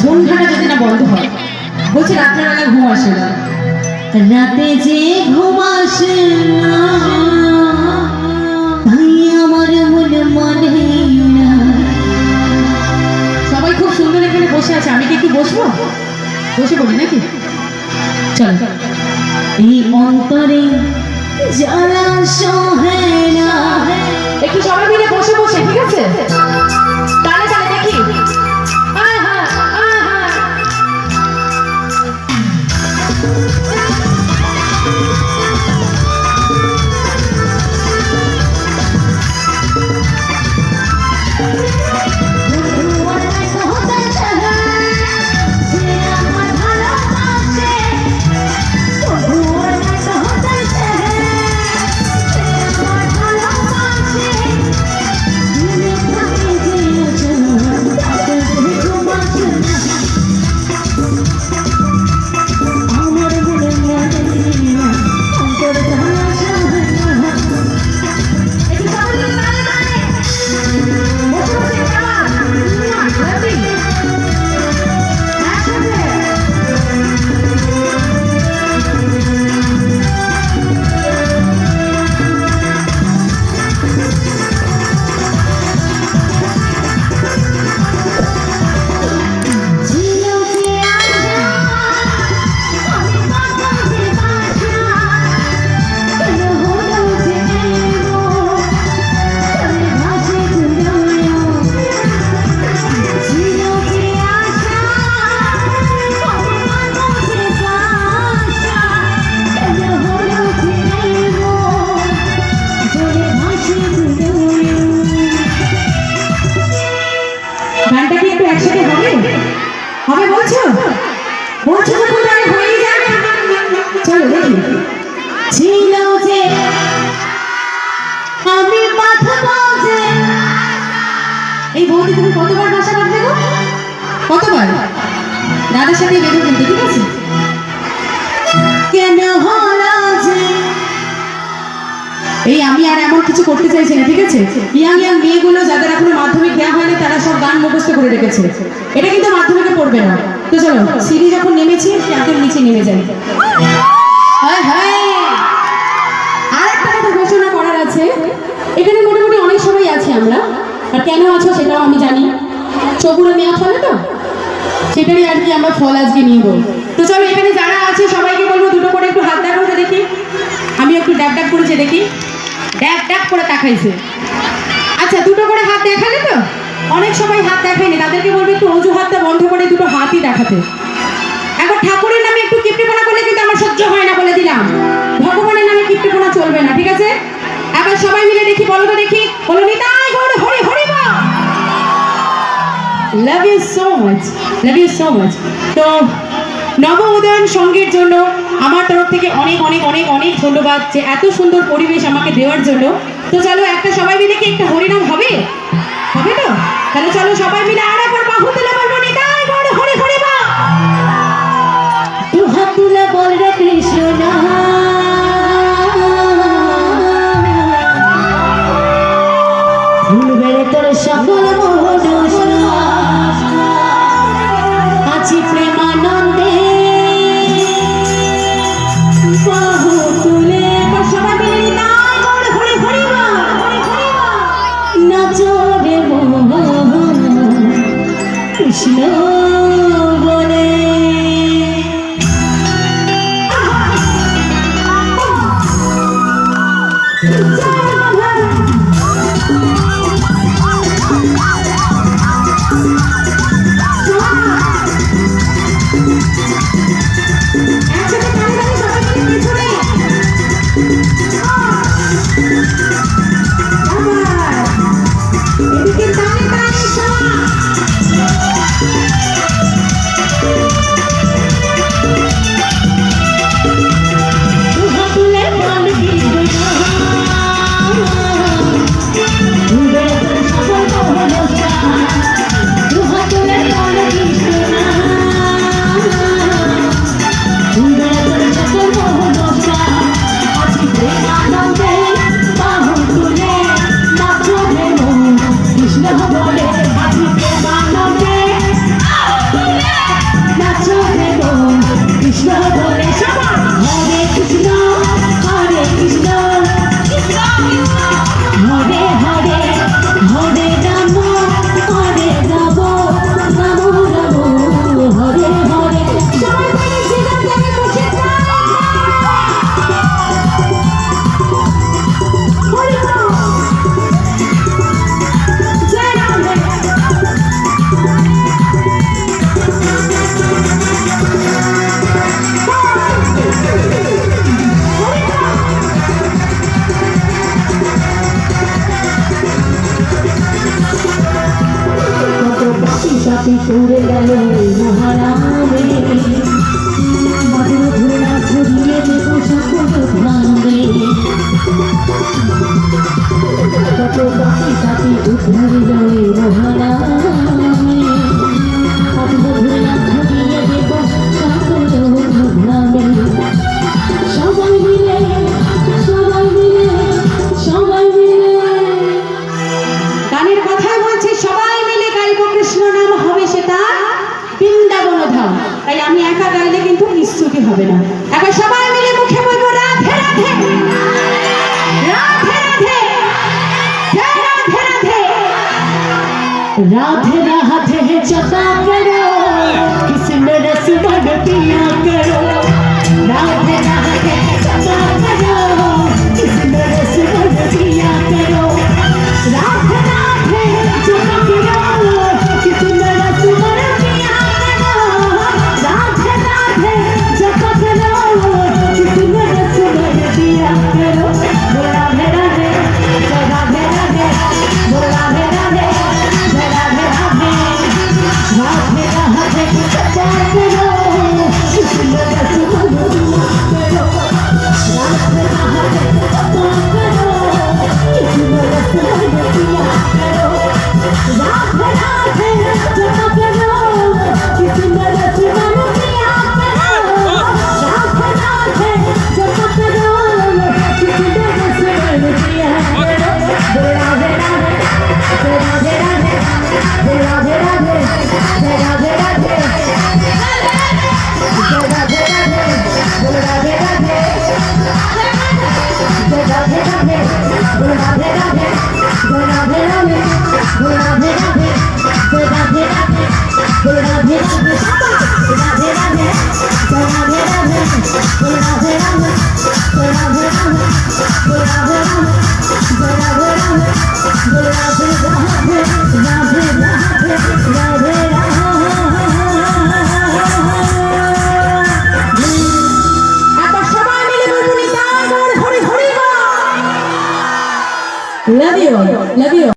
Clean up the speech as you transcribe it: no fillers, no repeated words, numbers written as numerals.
ঘুমখানা যদি না বন্ধ হয়, বলছি রাত্রেবেলা ঘুম আসে না, রাতে যে ঘুম আসে না, তাই আমার মনে মানে না। সবাই খুব সুন্দর এখানে বসে আছে, আমি কি একটু বসবো? বসে পড়ি নাকি? চলো। এই অন্তরে জ্বালা সহে না, একটু সবাই মিলে বসে বসে, ঠিক আছে? তাহলে তাহলে দেখি। গানটা কি একটু একসাথে হবে? হবে বলছো? বলছো যখন তাহলে হয়েই যাবে। চলো দেখি। ছিল যে আমি মাথা বাজে। এই বৌদি তুমি কতবার ভাষা কাটবে গো? কতবার? দাদার সাথে বেঁধে কিন্তু, ঠিক আছে? কেন হলো যে এই আমি আর এমন কিছু করতে চাইছি না, ঠিক আছে? ইয়াং ইয়াং মেয়েগুলো যাদের এখনো মাধ্যমিক দেওয়া হয়নি তারা সব গান মুখস্থ করে রেখেছে, এটা কিন্তু মাধ্যমিকে পড়বে না। তো চলো, সিঁড়ি যখন নেমেছি একদম নিচে নেমে যাই। আর একটা কথা ঘোষণা করার আছে, এখানে মোটামুটি অনেক সবাই আছে আমরা, আর কেন আছো সেটাও আমি জানি। চকুরে মেয়া ফলে তো সেটারই আর কি আমরা ফল আজকে নিয়ে বল। তো চলো, এখানে যারা আছে সবাইকে বলবো দুটো করে একটু হাত দেখাতে দেখি। আমি একটু ড্যাপ ড্যাপ করেছে দেখি, ড্যাপ ড্যাপ করে দেখাইছে। আচ্ছা, দুটো করে হাত দেখালে তো? অনেক সবাই হাত দেখায়নি, তাদেরকে বলবো একটু অজুহাতটা বন্ধ করে দুটো হাতই দেখাতে। এখন ঠাকুরের নামে একটু কিপ্টেপনা করলে কিন্তু আমার সহ্য হয় না, বলে দিলাম। ভগবানের নামে কিপ্টেপনা চলবে না, ঠিক আছে? এবার সবাই মিলে দেখি, বলো তো দেখি, বলো নিতাই গৌর হরি হরি বল। Love you so much, love you so much. তো নব উদয়ন সঙ্গের জন্য আমার তরফ থেকে অনেক অনেক অনেক অনেক ধন্যবাদ, যে এত সুন্দর পরিবেশ আমাকে দেওয়ার জন্য। তো চলো, একটা সবাই মিলে কি একটা হরিনাম হবে? হবে তো? তাহলে চলো সবাই মিলে আর একবার বাহু তুলে বলবো নিতাই গৌর হরি হরি বল। দুহাত তুলে বল রে কৃষ্ণ নাম, ভুলবে রে তোর সকল মোহন আছি প্রেমানন্দে। বাহু তুলে সবাই মিলে নিতাই গৌর হরি হরি বল। নাচো রে মোহন কৃষ্ণ বলে। Kৃষ্ণ বলে চাপি পড়ে গেল মহারামে মাদুর ধরা ছড়িয়ে দেব সকল ধামে কত বাকি চাপি উদ্ধার জলে মহারামে মাদুর ধরা ছড়িয়ে দেব সকল ধামে সবাই মিলে সবাই মিলে সবাই মিলে গানের কথাই বলছি সবাই মিলে গাইব কৃষ্ণ নাম হবে সেটা বৃন্দাবন ধাম তাই আমি একা গাইলে কিন্তু নিশ্চুতি হবে না এখন সবাই মিলে মুখে বলবো রাধে রাধে রাধে রাধে জয় রাধে রাধে राधे राधे जपा करो कृष्ण रस बन पिया करो राधे राधे जपा करो कृष्ण रस बन पिया करो राधे राधे जपा करो कृष्ण रस बन पिया करो राधे राधे जपा करो कृष्ण रस बन पिया करो राधे राधे राधे राधे राधे राधे राधे राधे राधे राधे जपा करो कृष्ण रस बन पिया करो राधे राधे जपा करो कृष्ण रस बन पिया करो राधे राधे जपा करो कृष्ण रस बन पिया करो राधे राधे जपा करो कृष्ण रस बन पिया करो राधे राधे राधे राधे राधे राधे राधे राधे Love you.